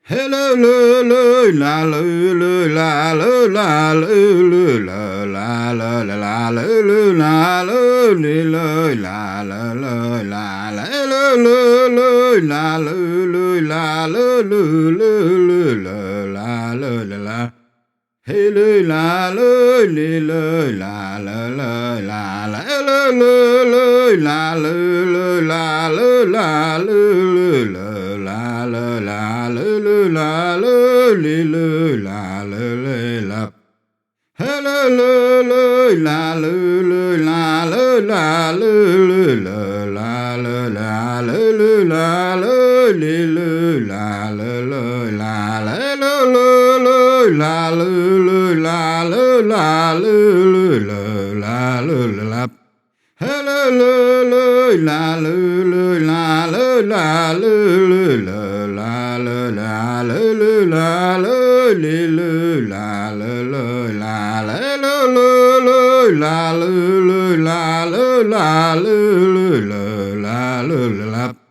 Hello, lo, lo, la, lo, lo, la, lo, la, lo, lo, la, la, la, la, la, lo, lo, la, lo, li, lo, la, la, lo, la, la, lo, lo, lo, la, lo, lo, la, lo, lo, lo, lo, la, lo, la, la. Hey, lo, la, lo, li, lo, la, la, la, la, la, lo, lo, lo, la, lo, lo, la, lo, la, lo, lo, lo, la, lo, la, lo, lo, la, lo, li, lo, la, lo, le, la. Hello, lo, lo, la, lo, lo, la, lo, la, lo, lo, lo, la, lo, la, lo, lo, la, lo, li, lo, la, lo, lo, la, la, lo, lo, lo, la, lo, lo, la, lo, la, lo, lo, lo, la, lo, la. Hello, lo, lo, la, lo, lo, la, lo, la, lo, lo, lo, la, lo, la, lo, lo, la, lo, li, lo, la, lo, lo, la, la, lo, lo, lo, la, lo, lo, la, lo, la, lo, lo, lo, la, lo, la.